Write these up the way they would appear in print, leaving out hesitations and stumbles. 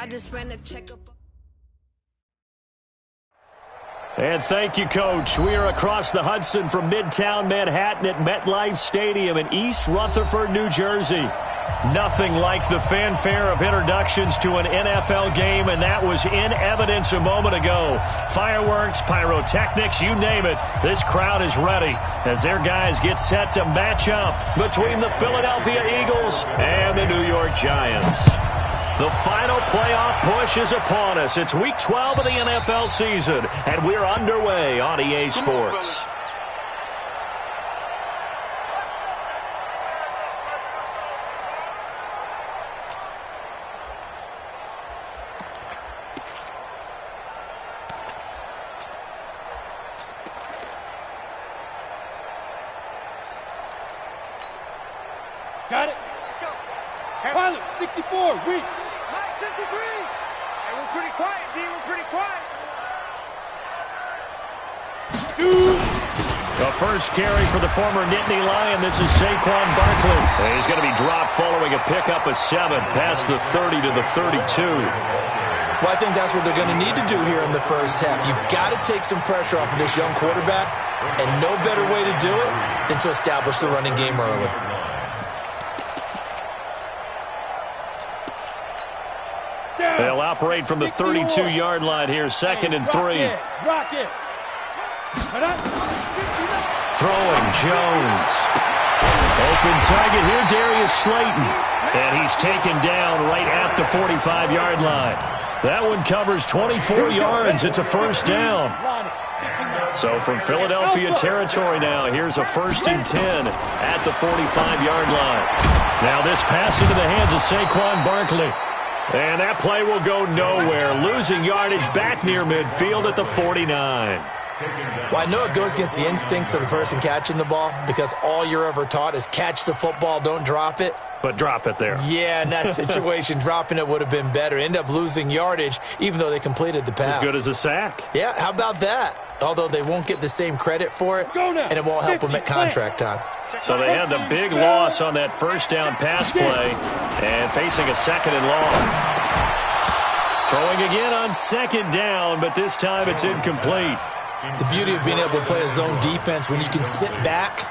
I just ran a checkup. And thank you, Coach. We are across the Hudson from Midtown Manhattan at MetLife Stadium in East Rutherford, New Jersey. Nothing like the fanfare of introductions to an NFL game, and that was in evidence a moment ago. Fireworks, pyrotechnics, you name it. This crowd is ready as their guys get set to match up between the Philadelphia Eagles and the New York Giants. The final playoff push is upon us. It's Week 12 of the NFL season, and we're underway on EA Sports. Got it. Let's go. Pilot, 64, weak. 53. Hey, we're pretty quiet, D. We're pretty quiet. Shoot. The first carry for the former Nittany Lion. This is Saquon Barkley. And he's going to be dropped following a pickup of 7 past the 30 to the 32. Well, I think that's what they're going to need to do here in the first half. You've got to take some pressure off of this young quarterback, and no better way to do it than to establish the running game early. They'll operate from the 32-yard line here, 2nd and 3. Rocket. Throwing Jones. Open target here, Darius Slayton. And he's taken down right at the 45-yard line. That one covers 24 yards. It's a first down. So from Philadelphia territory now, here's a 1st and 10 at the 45-yard line. Now this pass into the hands of Saquon Barkley. And that play will go nowhere. Losing yardage back near midfield at the 49. Well, I know it goes against the instincts of the person catching the ball because all you're ever taught is catch the football, don't drop it. But drop it there. Yeah, in that situation, dropping it would have been better. End up losing yardage, even though they completed the pass. As good as a sack. Yeah, how about that? Although they won't get the same credit for it, and it won't help them at contract time. So they had the big loss on that first down pass play and facing a 2nd and long. Throwing again on 2nd down, but this time it's incomplete. The beauty of being able to play a zone defense when you can sit back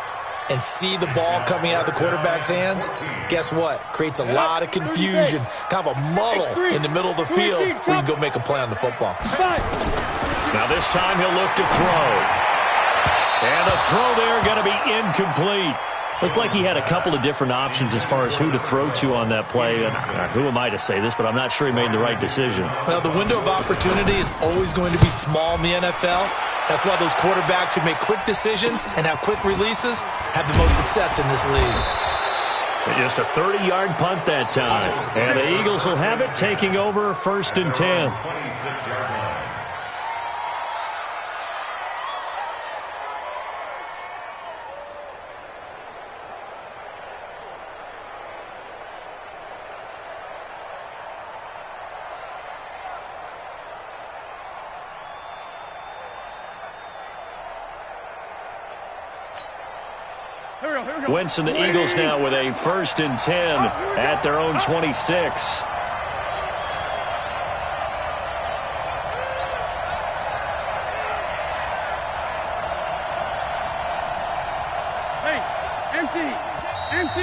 and see the ball coming out of the quarterback's hands, guess what? Creates a lot of confusion, kind of a muddle in the middle of the field where you can go make a play on the football. Now this time he'll look to throw. And the throw there going to be incomplete. Looked like he had a couple of different options as far as who to throw to on that play. And who am I to say this, but I'm not sure he made the right decision. Well, the window of opportunity is always going to be small in the NFL. That's why those quarterbacks who make quick decisions and have quick releases have the most success in this league. Just a 30-yard punt that time. And the Eagles will have it, taking over 1st and 10. Wentz and the Eagles now with a 1st and 10 at their own 26.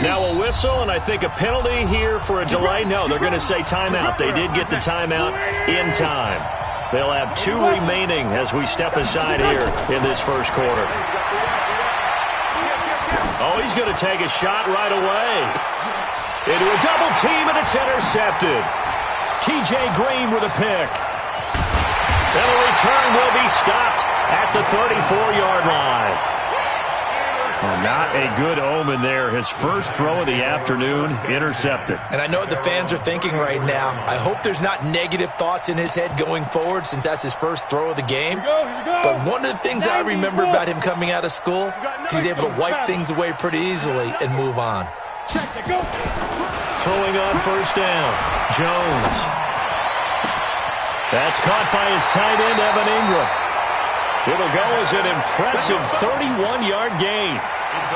Now a whistle, and I think a penalty here for a delay. No, they're going to say timeout. They did get the timeout in time. They'll have 2 remaining as we step aside here in this first quarter. Oh, he's going to take a shot right away. Into a double team, and it's intercepted. T.J. Green with a pick. And the return will be stopped at the 34-yard line. Well, not a good omen there. His first throw of the afternoon intercepted. And I know what the fans are thinking right now. I hope there's not negative thoughts in his head going forward since that's his first throw of the game. But one of the things I remember about him coming out of school is he's able to wipe things away pretty easily and move on. Throwing on 1st down. Jones. That's caught by his tight end, Evan Ingram. It'll go as an impressive 31-yard gain.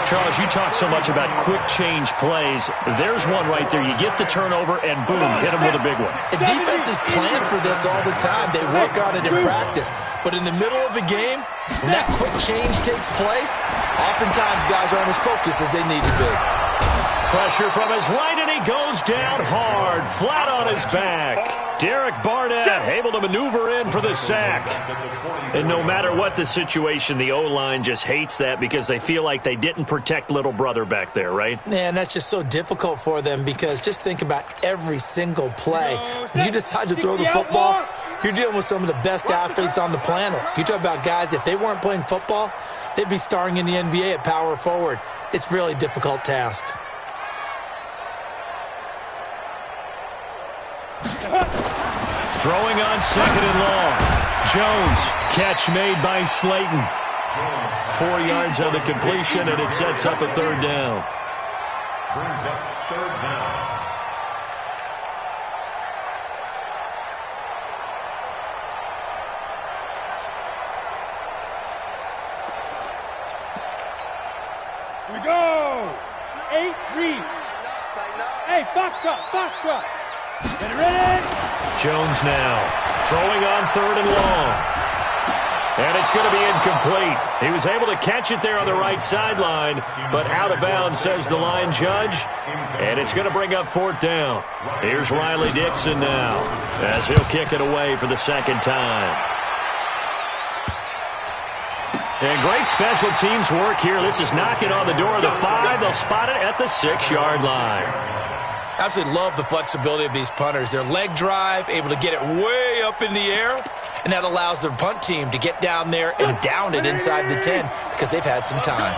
Charles, you talk so much about quick change plays. There's one right there. You get the turnover, and boom, hit them with a big one. And defenses plan for this all the time. They work on it in practice. But in the middle of a game, when that quick change takes place, oftentimes guys aren't as focused as they need to be. Pressure from his right, and he goes down hard, flat on his back. Derek Barnett able to maneuver in for the sack. And no matter what the situation, the O-line just hates that because they feel like they didn't protect little brother back there, right? Man, that's just so difficult for them because just think about every single play. When you decide to throw the football, you're dealing with some of the best athletes on the planet. You talk about guys, if they weren't playing football, they'd be starring in the NBA at power forward. It's a really difficult task. Throwing on second and long. Jones, catch made by Slayton. 4 yards on the completion, and it sets up a third down. Brings up third down. Here we go. 8-3. Hey, foxtrot. Get it ready. Jones now throwing on third and long. And it's going to be incomplete. He was able to catch it there on the right sideline, but out of bounds, says the line judge. And it's going to bring up fourth down. Here's Riley Dixon now as he'll kick it away for the second time. And great special teams work here. This is knocking on the door of the 5. They'll spot it at the 6-yard line. Absolutely love the flexibility of these punters. Their leg drive, able to get it way up in the air, and that allows their punt team to get down there and down it inside the 10 because they've had some time.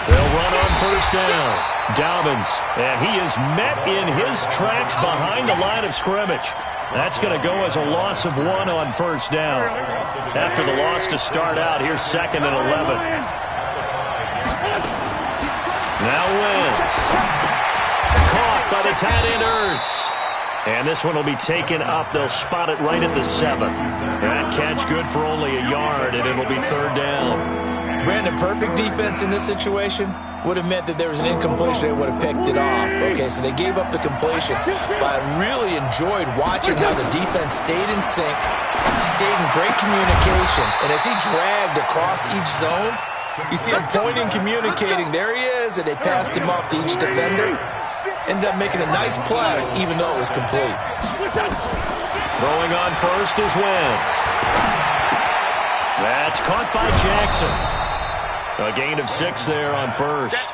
They'll run on first down. Dobbins, and he is met in his tracks behind the line of scrimmage. That's going to go as a loss of 1 on first down. After the loss to start out, here's second and 11. Now Wentz. Caught by the tight end Ertz. And this one will be taken up. They'll spot it right at the 7. That catch good for only a yard, and it'll be third down. Brandon, perfect defense in this situation would have meant that there was an incompletion. They would have picked it off. Okay, so they gave up the completion. But I really enjoyed watching how the defense stayed in sync, stayed in great communication. And as he dragged across each zone, you see him pointing, communicating. There he is, and they passed him off to each defender. Ended up making a nice play, even though it was complete. Throwing on first is Wentz. That's caught by Jackson. A gain of 6 there on first.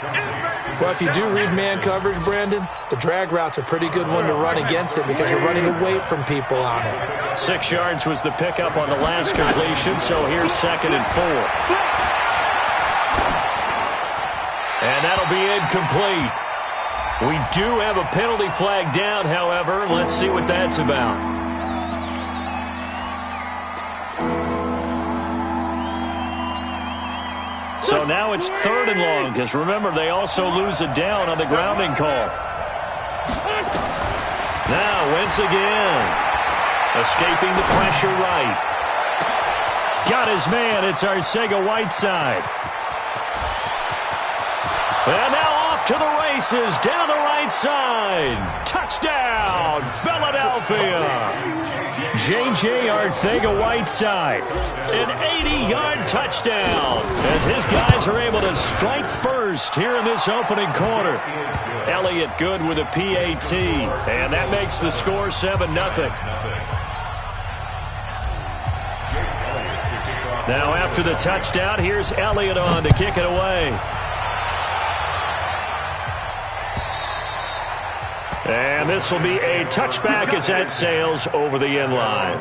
Well, if you do read man coverage, Brandon, the drag route's a pretty good one to run against it because you're running away from people on it. 6 yards was the pickup on the last completion, so here's second and 4. And that'll be incomplete. We do have a penalty flag down, however. Let's see what that's about. So now it's third and long, because remember, they also lose a down on the grounding call. Now Wentz again. Escaping the pressure right. Got his man. It's Arcega-Whiteside. And now off to the races, down the right side. Touchdown, Philadelphia. J.J. Arcega-Whiteside, an 80-yard touchdown as his guys are able to strike first here in this opening quarter. Elliott good with a PAT, and that makes the score 7-0. Now after the touchdown, here's Elliott on to kick it away. And this will be a touchback as that sails over the end line.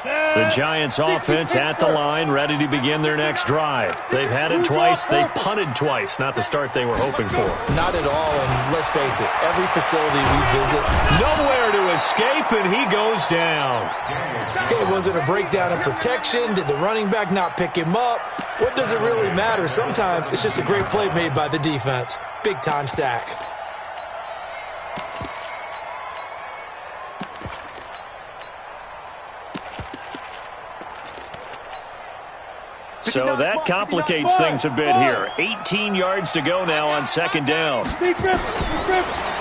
The Giants offense at the line, ready to begin their next drive. They've had it twice. They've punted twice. Not the start they were hoping for. Not at all, and let's face it, every facility we visit, nowhere to escape, and he goes down. Okay, was it a breakdown in protection? Did the running back not pick him up? What does it really matter? Sometimes it's just a great play made by the defense. Big-time sack. So that complicates things a bit here. 18 yards to go now on second down.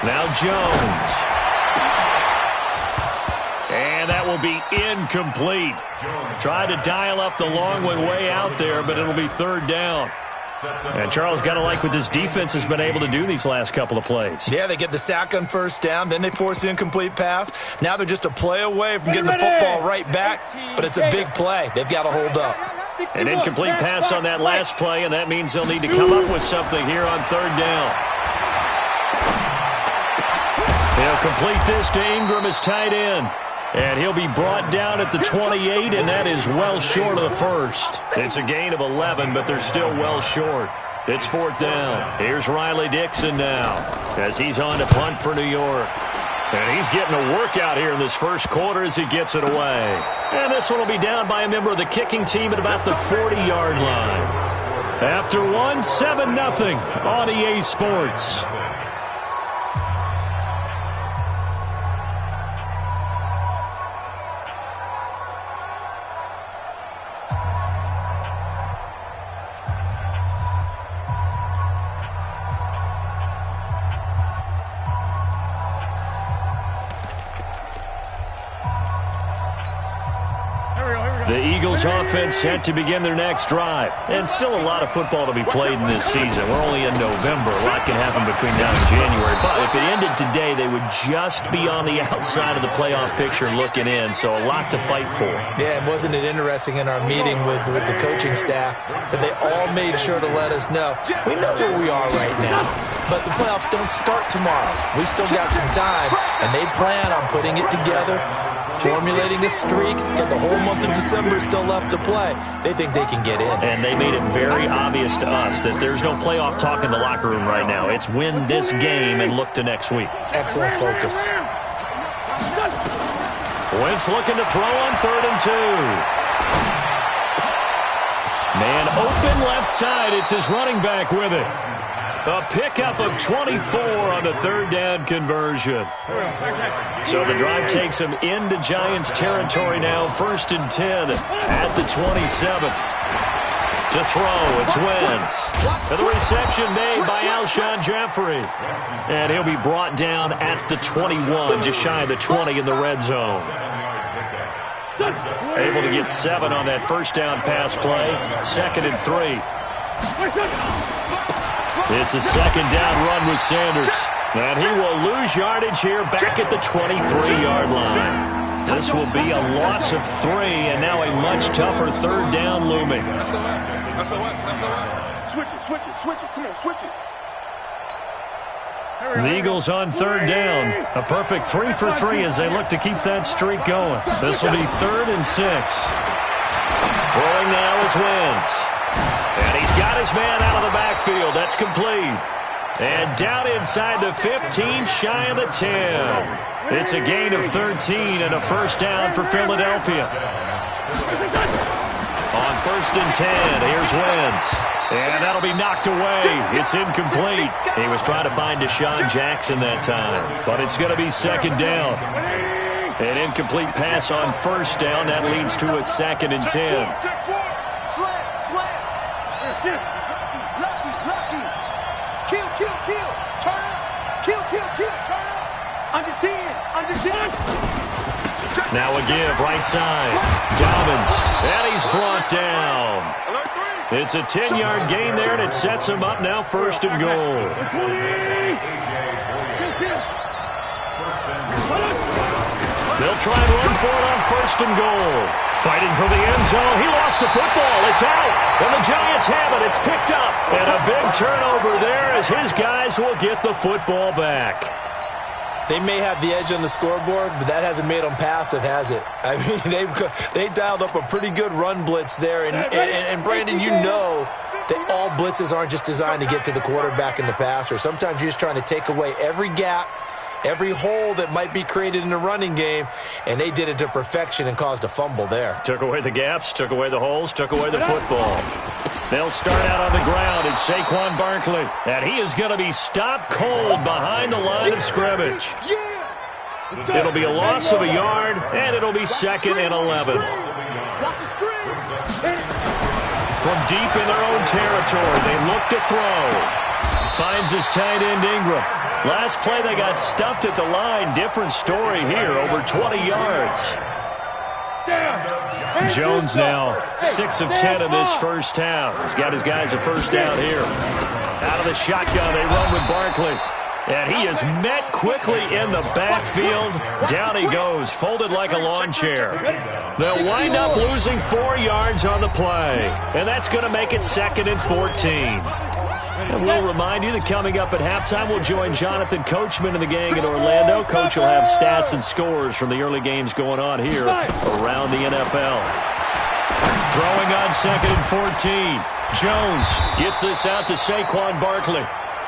Now Jones. And that will be incomplete. Tried to dial up the long one way out there, but it'll be third down. And Charles, got to like what this defense has been able to do these last couple of plays. Yeah, they get the sack on first down, then they force the incomplete pass. Now they're just a play away from getting the football right back, but it's a big play. They've got to hold up. An incomplete pass on that last play, and that means they'll need to come up with something here on third down. He'll complete this to Ingram as tight end. And he'll be brought down at the 28, and that is well short of the first. It's a gain of 11, but they're still well short. It's fourth down. Here's Riley Dixon now as he's on to punt for New York. And he's getting a workout here in this first quarter as he gets it away. And this one will be down by a member of the kicking team at about the 40-yard line. After one, 7-0 on EA Sports. The Eagles offense set to begin their next drive. And still a lot of football to be played in this season. We're only in November. A lot can happen between now and January. But if it ended today, they would just be on the outside of the playoff picture looking in. So a lot to fight for. Yeah, and wasn't it interesting in our meeting with the coaching staff that they all made sure to let us know, we know where we are right now, but the playoffs don't start tomorrow. We still got some time, and they plan on putting it together, formulating a streak, got the whole month of December still left to play. They think they can get in. And they made it very obvious to us that there's no playoff talk in the locker room right now. It's win this game and look to next week. Excellent focus. Wentz looking to throw on 3rd and 2. Man open left side. It's his running back with it. A pickup of 24 on the third down conversion. So the drive takes him into Giants territory now. 1st and 10 at the 27. To throw, it's Wentz. For the reception made by Alshon Jeffrey. And he'll be brought down at the 21, just shy of the 20 in the red zone. Able to get 7 on that first down pass play. 2nd and 3. It's a second down run with Sanders. And he will lose yardage here back at the 23-yard line. This will be a loss of 3, and now a much tougher third down looming. Switch it. Come on, switch it. The Eagles on third down. A perfect 3 for 3 as they look to keep that streak going. This will be 3rd and 6. Throwing now is Wentz. And he's got his man out of the backfield. That's complete. And down inside the 15, shy of the 10. It's a gain of 13 and a first down for Philadelphia. On 1st and 10, here's Wentz. And that'll be knocked away. It's incomplete. He was trying to find Deshaun Jackson that time. But it's going to be 2nd down. An incomplete pass on 1st down. That leads to a 2nd and 10. Kill. Turn up. Kill. Turn up. Under 10. Now a give, right side. Dobbins. And he's brought down. It's a 10-yard gain there, and it sets him up now 1st and goal. They'll try and run for it on 1st and goal. Fighting for the end zone. He lost the football. It's out. And the Giants have it. It's picked up. And a big turnover there as his guys will get the football back. They may have the edge on the scoreboard, but that hasn't made them passive, has it? I mean, they dialed up a pretty good run blitz there. And Brandon, you know that all blitzes aren't just designed to get to the quarterback and the passer. Sometimes you're just trying to take away every gap, every hole that might be created in the running game, and they did it to perfection and caused a fumble there. Took away the gaps, took away the holes, took away the football. They'll start out on the ground. It's Saquon Barkley. And he is going to be stopped cold behind the line of scrimmage. It'll be a loss of a yard, and it'll be 2nd and 11. From deep in their own territory, they look to throw. Finds his tight end, Ingram. Last play, they got stuffed at the line. Different story here, over 20 yards. Jones now 6 of 10 in this first down. He's got his guys a first down here. Out of the shotgun, they run with Barkley. And he is met quickly in the backfield. Down he goes, folded like a lawn chair. They'll wind up losing 4 yards on the play. And that's going to make it 2nd and 14. And we'll remind you that coming up at halftime, we'll join Jonathan Coachman and the gang in Orlando. Coach will have stats and scores from the early games going on here around the NFL. Throwing on 2nd and 14. Jones gets this out to Saquon Barkley.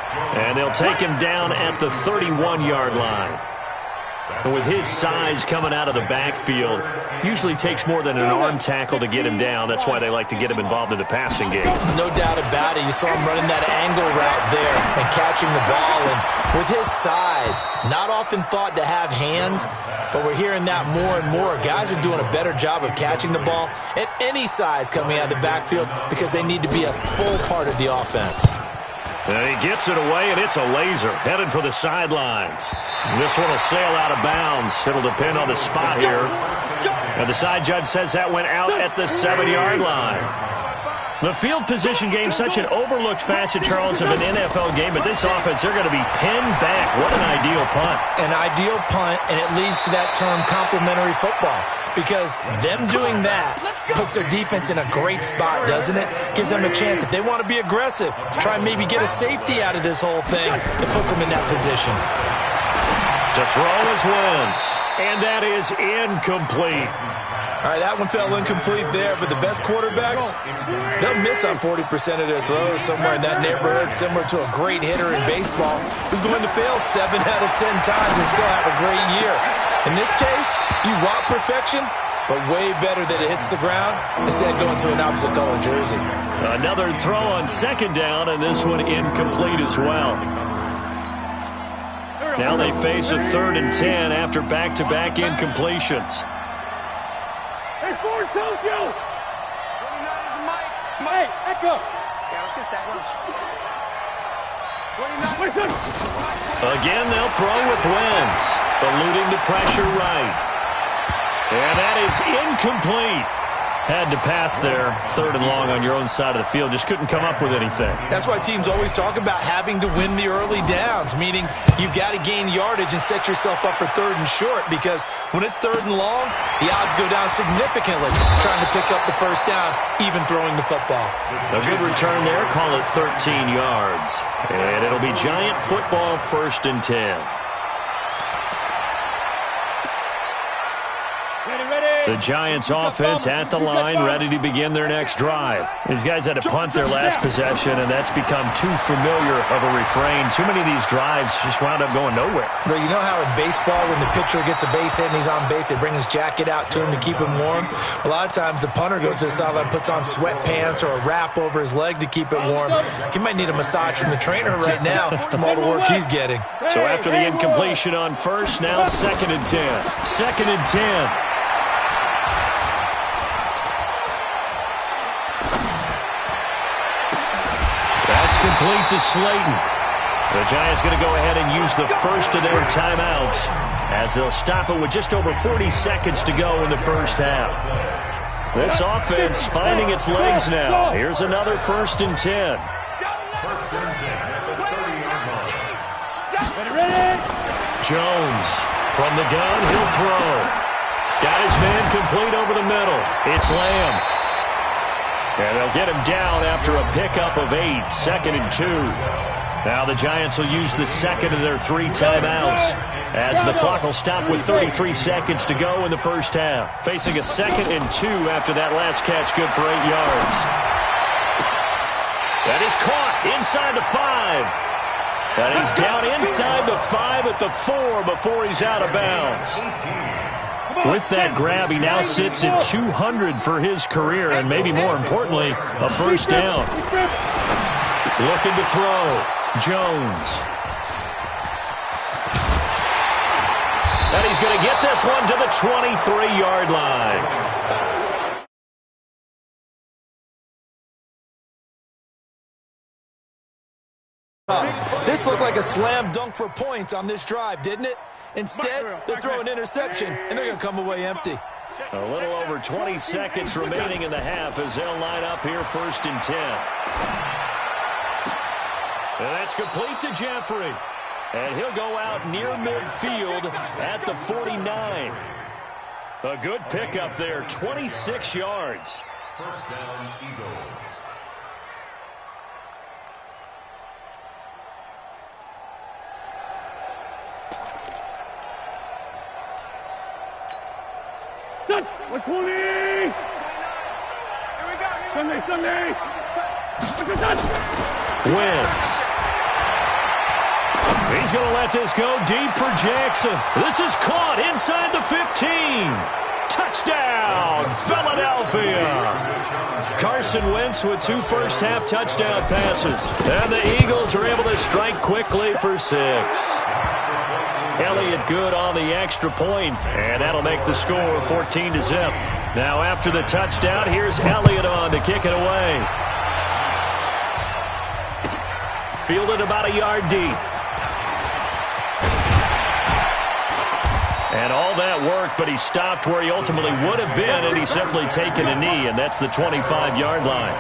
And they'll take him down at the 31-yard line. And with his size coming out of the backfield, usually takes more than an arm tackle to get him down. That's why they like to get him involved in the passing game. No doubt about it. You saw him running that angle route there and catching the ball. And with his size, not often thought to have hands, but we're hearing that more and more. Guys are doing a better job of catching the ball at any size coming out of the backfield because they need to be a full part of the offense. And he gets it away, and it's a laser headed for the sidelines. This one will sail out of bounds. It'll depend on the spot here. And the side judge says that went out at the 7-yard line. The field position game, such an overlooked facet, Charles, of an NFL game. But this offense, they're going to be pinned back. What an ideal punt. An ideal punt, and it leads to that term complementary football. Because them doing that puts their defense in a great spot, doesn't it? Gives them a chance. If they want to be aggressive, try and maybe get a safety out of this whole thing, it puts them in that position. To throw is Wentz. And that is incomplete. All right, that one fell incomplete there, but the best quarterbacks, they'll miss on 40% of their throws somewhere in that neighborhood, similar to a great hitter in baseball who's going to fail 7 out of 10 times and still have a great year. In this case, you want perfection, but way better that it hits the ground instead of going to an opposite color jersey. Another throw on 2nd down, and this one incomplete as well. Now they face a 3rd and 10 after back-to-back incompletions. Hey, Ford, Tokyo! Hey, Echo! Yeah, let's get a second. Again, they'll throw with Wentz, eluding the pressure right. And that is incomplete. Had to pass there, 3rd and long on your own side of the field. Just couldn't come up with anything. That's why teams always talk about having to win the early downs, meaning you've got to gain yardage and set yourself up for 3rd and short, because when it's 3rd and long, the odds go down significantly trying to pick up the first down, even throwing the football. A good return there, call it 13 yards. And it'll be Giant football, 1st and 10. The Giants offense at the line, ready to begin their next drive. These guys had to punt their last possession, and that's become too familiar of a refrain. Too many of these drives just wound up going nowhere. Well, you know how in baseball, when the pitcher gets a base hit and he's on base, they bring his jacket out to him to keep him warm? A lot of times the punter goes to the sideline, puts on sweatpants or a wrap over his leg to keep it warm. He might need a massage from the trainer right now from all the work he's getting. So after the incompletion on 1st, now 2nd and 10. 2nd and 10. Complete to Slayton. The Giants going to go ahead and use the first of their timeouts as they'll stop it with just over 40 seconds to go in the first half. This offense finding its legs now. Here's another 1st and 10. 1st and 10 at the 30-yard line. Ready? Jones from the gun. He'll throw. Got his man complete over the middle. It's Lamb. And they'll get him down after a pickup of 8, 2nd and 2. Now the Giants will use the 2nd of their 3 timeouts as the clock will stop with 33 seconds to go in the first half. Facing a 2nd and 2 after that last catch, good for 8 yards. That is caught inside the 5. That is down inside the 5 at the 4 before he's out of bounds. With that grab, he now sits at 200 for his career, and maybe more importantly, a first down. Looking to throw, Jones. And he's going to get this one to the 23-yard line. This looked like a slam dunk for points on this drive, didn't it? Instead, they throw an interception, and they're going to come away empty. A little over 20 seconds remaining in the half as they'll line up here 1st and 10. And that's complete to Jeffrey. And he'll go out near midfield at the 49. A good pickup there, 26 yards. First down, Eagles. Touch! 120! Here we go! Sunday! Wentz. He's going to let this go deep for Jackson. This is caught inside the 15. Touchdown, Philadelphia. Carson Wentz with 2 first-half touchdown passes. And the Eagles are able to strike quickly for 6. Elliott good on the extra point, and that'll make the score 14-0. Now after the touchdown, here's Elliott on to kick it away. Fielded about a yard deep. And all that worked, but he stopped where he ultimately would have been, and he's simply taken a knee, and that's the 25-yard line.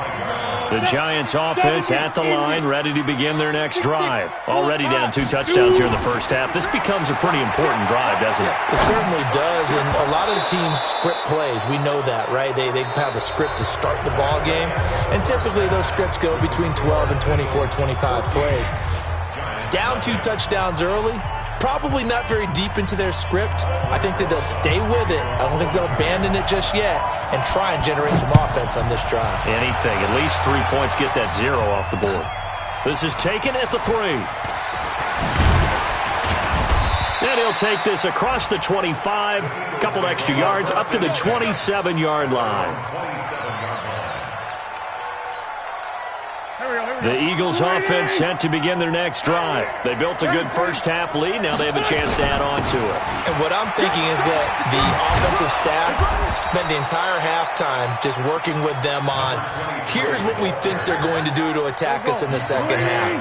The Giants offense at the line, ready to begin their next drive. Already down 2 touchdowns here in the first half. This becomes a pretty important drive, doesn't it? It certainly does, and a lot of the teams script plays. We know that, right? They have a script to start the ball game, and typically those scripts go between 12 and 24, 25 plays. Down 2 touchdowns early, probably not very deep into their script. I think that they'll stay with it. I don't think they'll abandon it just yet and try and generate some offense on this drive. Anything. At least 3 points, get that 0 off the board. This is taken at the 3. And he'll take this across the 25, a couple extra yards, up to the 27-yard line. The Eagles offense set to begin their next drive. They built a good first-half lead. Now they have a chance to add on to it. And what I'm thinking is that the offensive staff spent the entire halftime just working with them on, here's what we think they're going to do to attack us in the second half.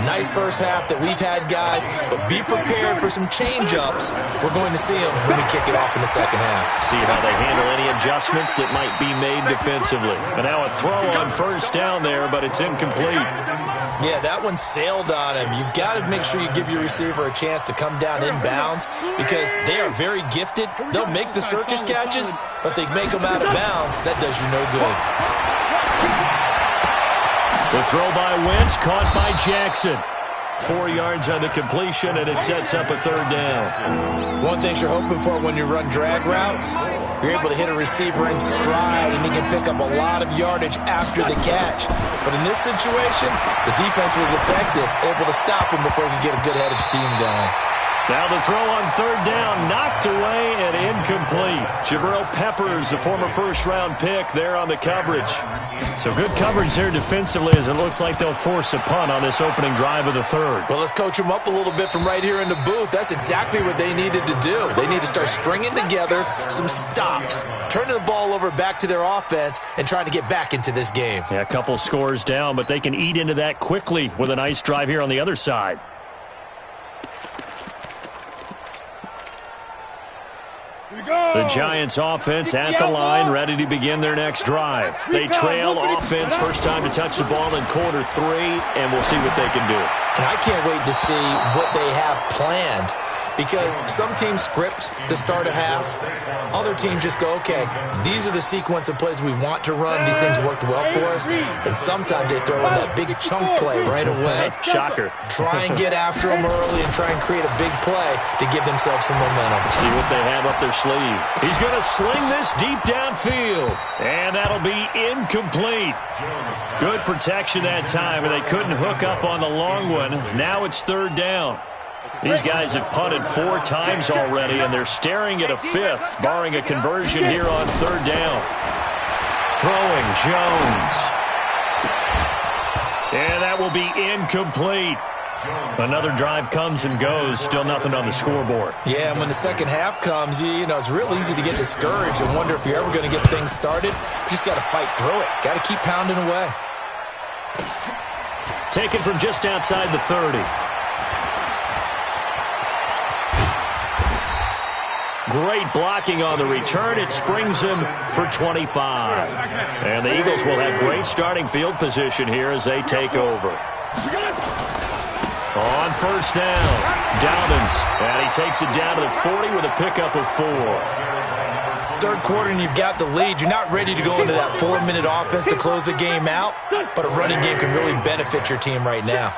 Nice first half that we've had, guys, but be prepared for some change-ups. We're going to see them when we kick it off in the second half. See how they handle any adjustments that might be made defensively. And now a throw on first down there, but it's incomplete. Yeah, that one sailed on him. You've got to make sure you give your receiver a chance to come down inbounds because they are very gifted. They'll make the circus catches, but they make them out of bounds. That does you no good. The throw by Wentz, caught by Jackson. 4 yards on the completion, and it sets up a 3rd down. One thing you're hoping for when you run drag routes, you're able to hit a receiver in stride, and he can pick up a lot of yardage after the catch. But in this situation, the defense was effective, able to stop him before he could get a good head of steam going. Now the throw on 3rd down, knocked away and incomplete. Jabril Peppers, a former first-round pick, there on the coverage. So good coverage there defensively as it looks like they'll force a punt on this opening drive of the 3rd. Well, let's coach them up a little bit from right here in the booth. That's exactly what they needed to do. They need to start stringing together some stops, turning the ball over back to their offense, and trying to get back into this game. Yeah, a couple scores down, but they can eat into that quickly with a nice drive here on the other side. The Giants offense at the line, ready to begin their next drive. They trail offense, first time to touch the ball in quarter 3, and we'll see what they can do. And I can't wait to see what they have planned because some teams script to start a half. Other teams just go, okay, these are the sequence of plays we want to run. These things worked well for us. And sometimes they throw in that big chunk play right away. Shocker. Try and get after them early and try and create a big play to give themselves some momentum. See what they have up their sleeve. He's going to sling this deep downfield. And that'll be incomplete. Good protection that time, and they couldn't hook up on the long one. Now it's 3rd down. These guys have punted 4 times already, and they're staring at a 5th, barring a conversion here on 3rd down. Throwing Jones. And that will be incomplete. Another drive comes and goes, still nothing on the scoreboard. Yeah, and when the second half comes, you know, it's real easy to get discouraged and wonder if you're ever going to get things started. You just got to fight through it. Got to keep pounding away. Taken from just outside the 30. Great blocking on the return. It springs him for 25. And the Eagles will have great starting field position here as they take over. On first down, Dobbins. And he takes it down to the 40 with a pickup of 4. Third quarter and you've got the lead. You're not ready to go into that 4-minute offense to close the game out, but a running game can really benefit your team right now.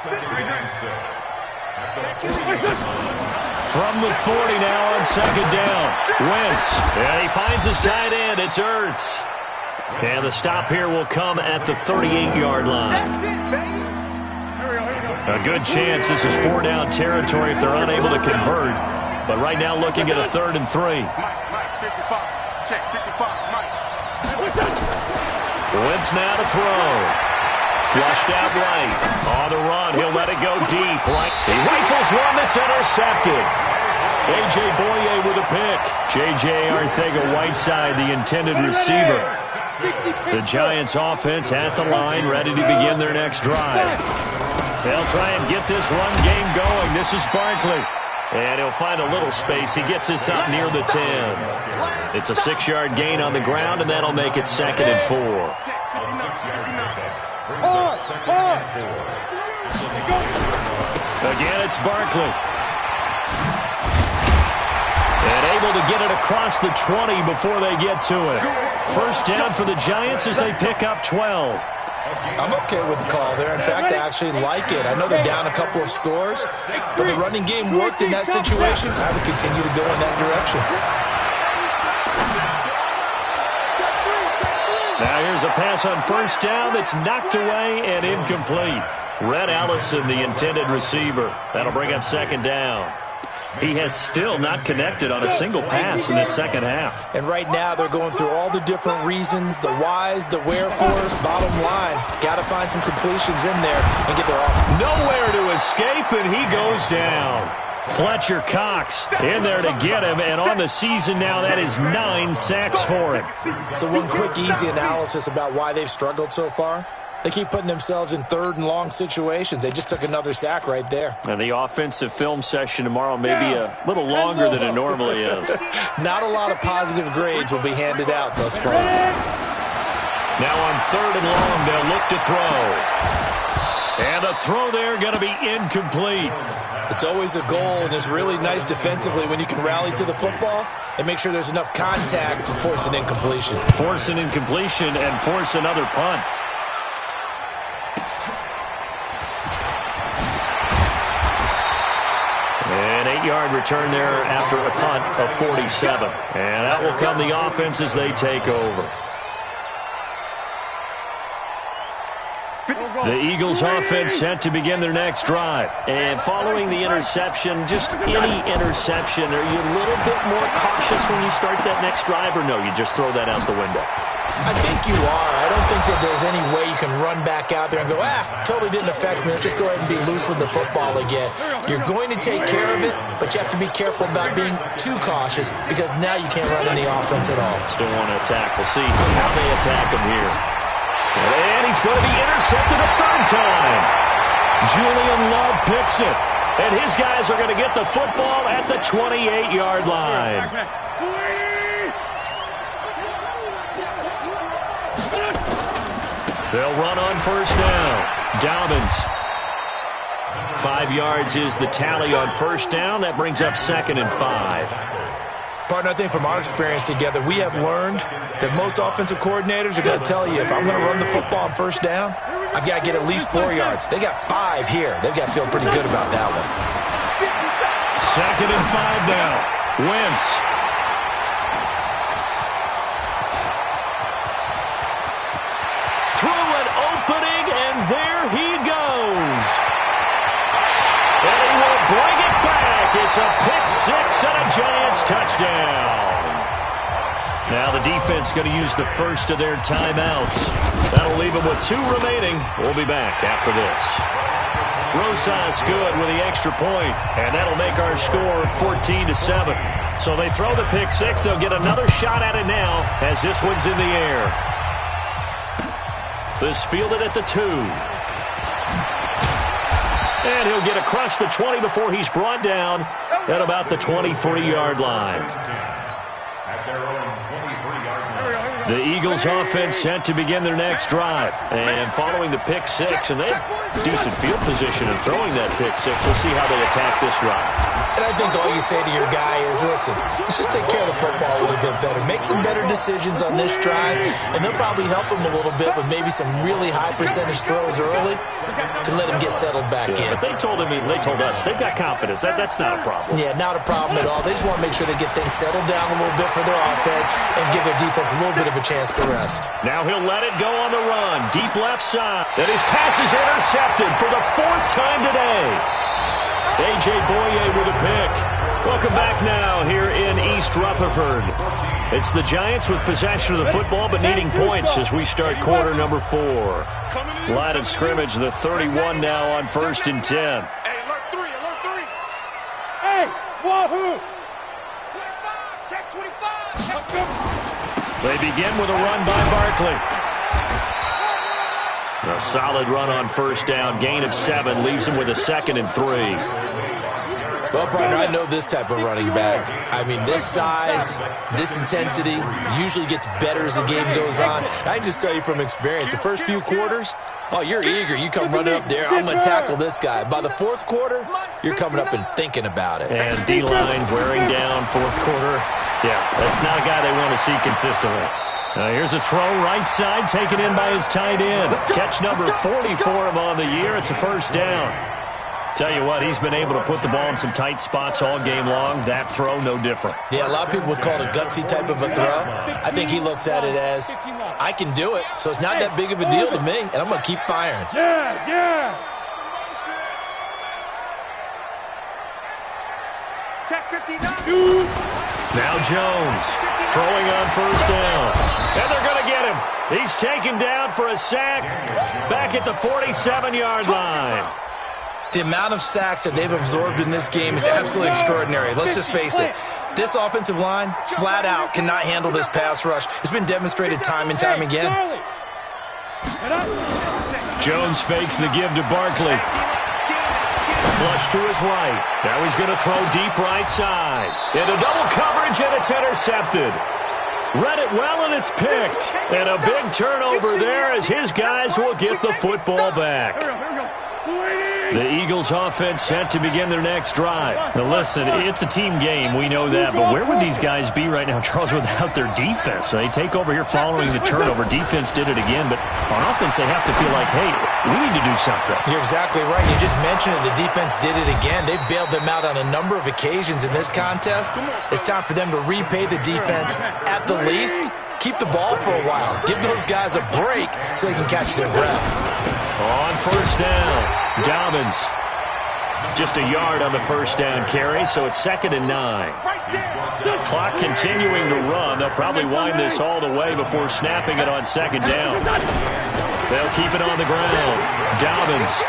From the 40 now on second down. Wentz. And he finds his tight end. It's Ertz. And the stop here will come at the 38-yard line. A good chance this is 4-down territory if they're unable to convert. But right now looking at a 3rd and 3. Wentz now to throw. Flushed out right. On the run, he'll let it go deep. He rifles one that's intercepted. A.J. Boye with a pick. J.J. Arcega-Whiteside, the intended receiver. The Giants offense at the line, ready to begin their next drive. They'll try and get this run game going. This is Barkley. And he'll find a little space. He gets this up near the 10. It's a 6-yard gain on the ground, and that'll make it 2nd and 4. Again, it's Barkley. And able to get it across the 20 before they get to it. First down for the Giants as they pick up 12. I'm okay with the call there. In fact, I actually like it. I know they're down a couple of scores, but the running game worked in that situation. I would continue to go in that direction. Now here's a pass on first down that's knocked away and incomplete. Red Allison, the intended receiver. That'll bring up 2nd down. He has still not connected on a single pass in this second half. And right now they're going through all the different reasons, the whys, the wherefores. Bottom line, got to find some completions in there and get their offense. Nowhere to escape, and he goes down. Fletcher Cox in there to get him, and on the season now, that is 9 sacks for him. So one quick, easy analysis about why they've struggled so far. They keep putting themselves in 3rd and long situations. They just took another sack right there. And the offensive film session tomorrow may be a little longer than it normally is. Not a lot of positive grades will be handed out thus far. Now on 3rd and long, they'll look to throw. And the throw there going to be incomplete. It's always a goal, and it's really nice defensively when you can rally to the football and make sure there's enough contact to force an incompletion. Force an incompletion and force another punt. An 8-yard return there after a punt of 47. And that will come the offense as they take over. The Eagles offense set to begin their next drive. And following the interception, just any interception, are you a little bit more cautious when you start that next drive, or no, you just throw that out the window? I think you are. I don't think that there's any way you can run back out there and go, totally didn't affect me. Let's just go ahead and be loose with the football again. You're going to take care of it, but you have to be careful about being too cautious because now you can't run any offense at all. Still want to attack. We'll see how they attack him here. And he's going to be intercepted a 3rd time. Julian Love picks it. And his guys are going to get the football at the 28-yard line. They'll run on first down. Dobbins. 5 yards is the tally on first down. That brings up 2nd and 5. Partner, I think from our experience together, we have learned that most offensive coordinators are going to tell you, if I'm going to run the football on first down, I've got to get at least 4 yards. They got 5 here. They've got to feel pretty good about that one. 2nd and 5 now. Wentz. Through an opening, and there he goes. And he will bring it back. It's a pick-6 and a Giants touchdown. Now the defense going to use the first of their timeouts. That'll leave them with 2 remaining. We'll be back after this. Rosas good with the extra point, and that'll make our score 14-7. So they throw the pick-6. They'll get another shot at it now as this one's in the air. This fielded at the 2. And he'll get across the 20 before he's brought down at about the 23-yard line. At their own 23-yard line. The Eagles offense set to begin their next drive. And following the pick six, and they have decent field position in throwing that pick six. We'll see how they attack this drive. And I think all you say to your guy is, listen, let's just take care of the football a little bit better. Make some better decisions on this drive, and they'll probably help him a little bit with maybe some really high percentage throws early to let him get settled back in. But they told us, they've got confidence. That's not a problem. Yeah, not a problem at all. They just want to make sure they get things settled down a little bit for their offense and give their defense a little bit of a chance to rest. Now he'll let it go on the run. Deep left side. And his pass is intercepted for the 4th time today. A.J. Boye with a pick. Welcome back now here in East Rutherford. It's the Giants with possession of the football but needing points as we start quarter number 4. Line of scrimmage, the 31 now on 1st and 10. Hey, alert 3, alert 3. Hey, wahoo! 25, check 25. They begin with a run by Barkley. A solid run on 1st down. Gain of 7 leaves him with a 2nd and 3. Well, partner, I know this type of running back. I mean, this size, this intensity usually gets better as the game goes on. I can just tell you from experience, the first few quarters, oh, you're eager. You come running up there, I'm going to tackle this guy. By the 4th quarter, you're coming up and thinking about it. And D-line wearing down 4th quarter. Yeah, that's not a guy they want to see consistently. Here's a throw right side taken in by his tight end. Catch number 40 for him on the year. It's a 1st down. Tell you what, he's been able to put the ball in some tight spots all game long. That throw, no different. Yeah, a lot of people would call it a gutsy type of a throw. I think he looks at it as, I can do it, so it's not that big of a deal to me, and I'm going to keep firing. Yeah. Check 59. Now Jones throwing on 1st down. And they're going to get him. He's taken down for a sack back at the 47-yard line. The amount of sacks that they've absorbed in this game is absolutely extraordinary. Let's just face it. This offensive line, flat out, cannot handle this pass rush. It's been demonstrated time and time again. Jones fakes the give to Barkley. Flush to his right. Now he's going to throw deep right side. Into double coverage, and it's intercepted. Read it well, and it's picked. And a big turnover there as his guys will get the football back. The Eagles offense set to begin their next drive. Now listen, it's a team game, we know that, but where would these guys be right now, Charles, without their defense? They take over here following the turnover. Defense did it again, but on offense they have to feel like, hey, we need to do something. You're exactly right. You just mentioned it. The defense did it again. They bailed them out on a number of occasions in this contest. It's time for them to repay the defense at the least. Keep the ball for a while. Give those guys a break so they can catch their breath. On 1st down, Dobbins. Just a yard on the 1st down carry, so it's 2nd and 9. Clock continuing to run. They'll probably wind this all the way before snapping it on 2nd down. They'll keep it on the ground. Dobbins.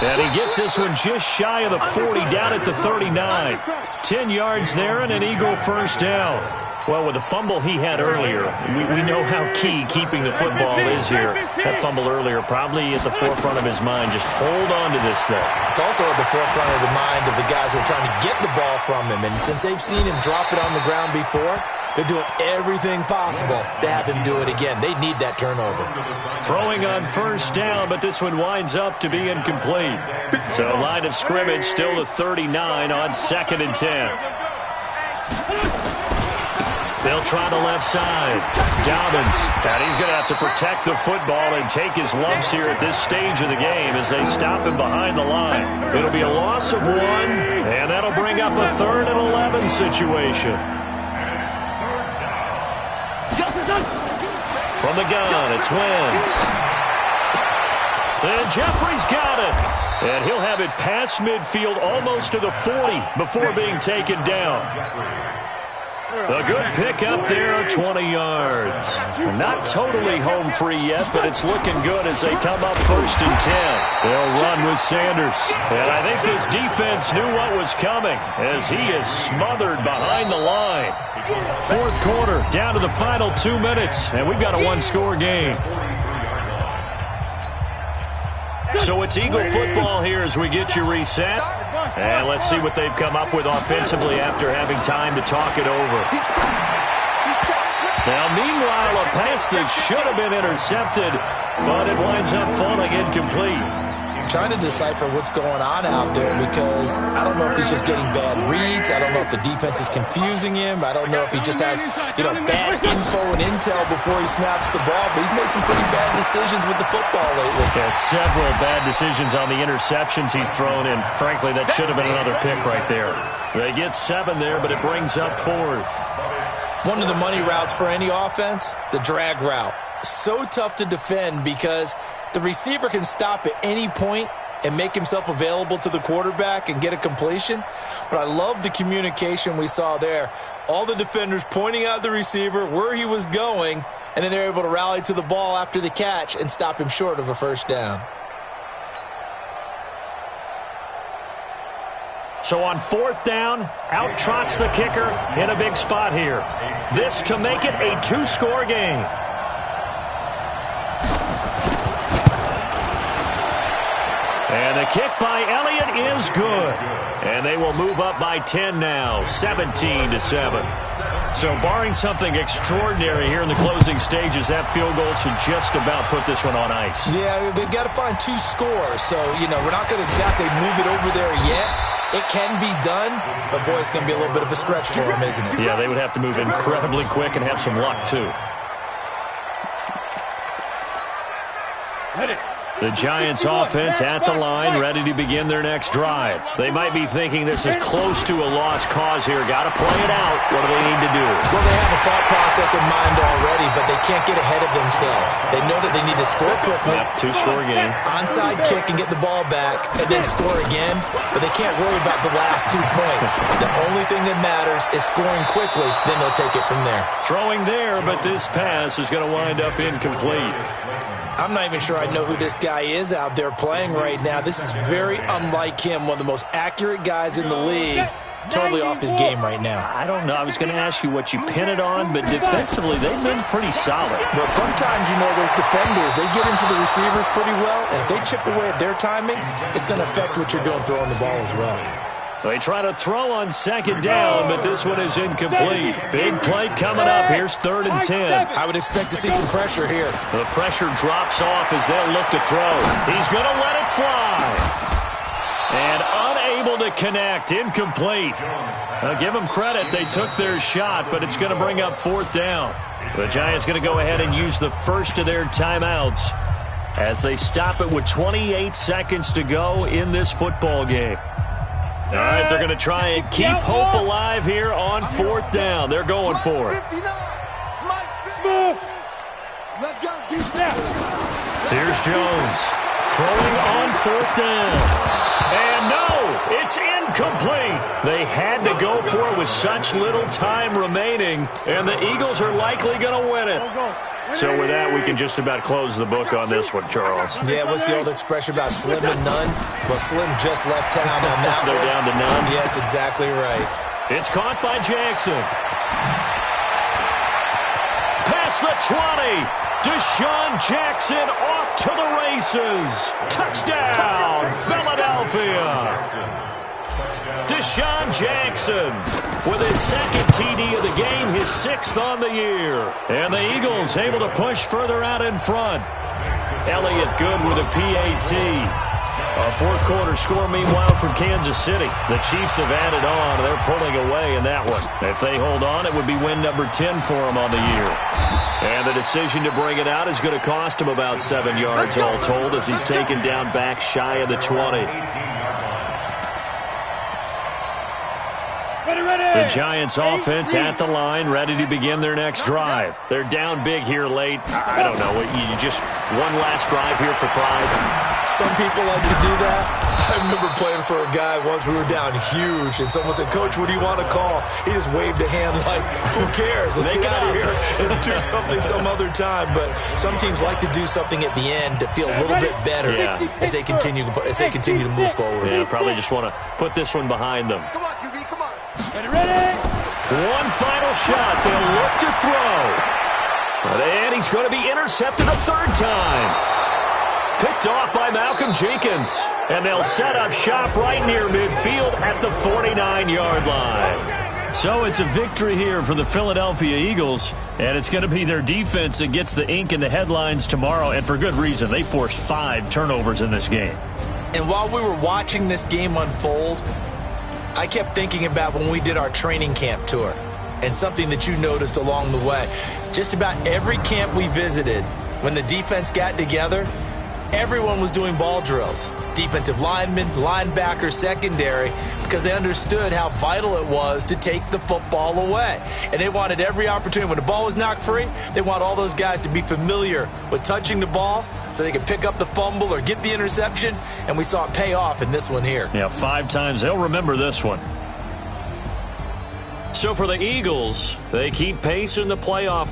And he gets this one just shy of the 40, down at the 39. 10 yards there and an Eagle 1st down. Well, with the fumble he had earlier, we know how key keeping the football is here. That fumble earlier probably at the forefront of his mind. Just hold on to this thing. It's also at the forefront of the mind of the guys who are trying to get the ball from him. And since they've seen him drop it on the ground before, they're doing everything possible to have him do it again. They need that turnover. Throwing on 1st down, but this one winds up to be incomplete. So line of scrimmage still the 39 on 2nd and 10. They'll try the left side. Dobbins. And he's going to have to protect the football and take his lumps here at this stage of the game as they stop him behind the line. It'll be a loss of 1, and that'll bring up a 3rd and 11 situation. From the gun, it's Wentz. And Jeffrey's got it. And he'll have it past midfield almost to the 40 before being taken down. A good pick up there of 20 yards. Not totally home free yet, but it's looking good as they come up 1st and 10. They'll run with Sanders. And I think this defense knew what was coming as he is smothered behind the line. 4th quarter, down to the final 2 minutes, and we've got a 1-score game. So it's Eagle football here as we get you reset. And let's see what they've come up with offensively after having time to talk it over. Now, meanwhile, a pass that should have been intercepted, but it winds up falling incomplete. Trying to decipher what's going on out there because I don't know if he's just getting bad reads. I don't know if the defense is confusing him. I don't know if he just has, bad info and intel before he snaps the ball. But he's made some pretty bad decisions with the football lately. Yeah, several bad decisions on the interceptions he's thrown, and frankly, that should have been another pick right there. They get 7 there, but it brings up 4th. One of the money routes for any offense, the drag route. So tough to defend because the receiver can stop at any point and make himself available to the quarterback and get a completion. But I love the communication we saw there. All the defenders pointing out the receiver, where he was going, and then they're able to rally to the ball after the catch and stop him short of a first down. So on 4th down, out trots the kicker in a big spot here. This to make it a 2-score game. And the kick by Elliott is good. And they will move up by 10 now, 17-7. So barring something extraordinary here in the closing stages, that field goal should just about put this one on ice. Yeah, they've got to find 2 scores. So, we're not going to exactly move it over there yet. It can be done, but, boy, it's going to be a little bit of a stretch for them, isn't it? Yeah, they would have to move incredibly quick and have some luck, too. The Giants offense at the line, ready to begin their next drive. They might be thinking this is close to a lost cause here. Got to play it out. What do they need to do? Well, they have a thought process in mind already, but they can't get ahead of themselves. They know that they need to score quickly. Yep, 2-score game. Onside kick and get the ball back, and then score again. But they can't worry about the last 2 points. The only thing that matters is scoring quickly. Then they'll take it from there. Throwing there, but this pass is going to wind up incomplete. I'm not even sure I know who this guy is out there playing right now. This is very unlike him, one of the most accurate guys in the league. Totally off his game right now. I don't know. I was going to ask you what you pin it on, but defensively, they've been pretty solid. Well, sometimes, those defenders, they get into the receivers pretty well, and if they chip away at their timing, it's going to affect what you're doing throwing the ball as well. They try to throw on 2nd down, but this one is incomplete. Big play coming up. Here's 3rd and 10. I would expect to see some pressure here. The pressure drops off as they'll look to throw. He's going to let it fly. And unable to connect. Incomplete. Now, give them credit. They took their shot, but it's going to bring up 4th down. The Giants going to go ahead and use the first of their timeouts as they stop it with 28 seconds to go in this football game. All right, they're going to try and keep hope alive here on 4th down. They're going for it. Here's Jones throwing on 4th down. And no, it's incomplete. They had to go for it with such little time remaining, and the Eagles are likely going to win it. So with that, we can just about close the book on this one, Charles. Yeah, what's the old expression about slim and none? Well, Slim just left town on that They're one. down to none. Yes, exactly right. It's caught by Jackson. Past the 20. Deshaun Jackson off to the races. Touchdown, Philadelphia. Deshaun Jackson with his 2nd TD of the game, his 6th on the year. And the Eagles able to push further out in front. Elliott good with a PAT. A 4th quarter score, meanwhile, from Kansas City. The Chiefs have added on. They're pulling away in that one. If they hold on, it would be win number 10 for them on the year. And the decision to bring it out is going to cost him about 7 yards all told as he's taken down back shy of the 20. The Giants offense at the line, ready to begin their next drive. They're down big here late. I don't know. You just one last drive here for pride. Some people like to do that. I remember playing for a guy once. We were down huge, and someone said, "Coach, what do you want to call?" He just waved a hand like, "Who cares? Let's get out of here and do something some other time." But some teams like to do something at the end to feel a little bit better as they continue to move forward. Yeah, probably just want to put this one behind them. Come on, QB, come on. Ready? One final shot. They'll look to throw. And he's going to be intercepted a 3rd time. Picked off by Malcolm Jenkins. And they'll set up shop right near midfield at the 49-yard line. So it's a victory here for the Philadelphia Eagles. And it's going to be their defense that gets the ink in the headlines tomorrow. And for good reason. They forced 5 turnovers in this game. And while we were watching this game unfold, I kept thinking about when we did our training camp tour. And something that you noticed along the way. Just about every camp we visited, when the defense got together, everyone was doing ball drills. Defensive linemen, linebackers, secondary, because they understood how vital it was to take the football away. And they wanted every opportunity. When the ball was knocked free, they want all those guys to be familiar with touching the ball so they could pick up the fumble or get the interception. And we saw it pay off in this one here. Yeah, 5 times. They'll remember this one. So for the Eagles, they keep pace in the playoff.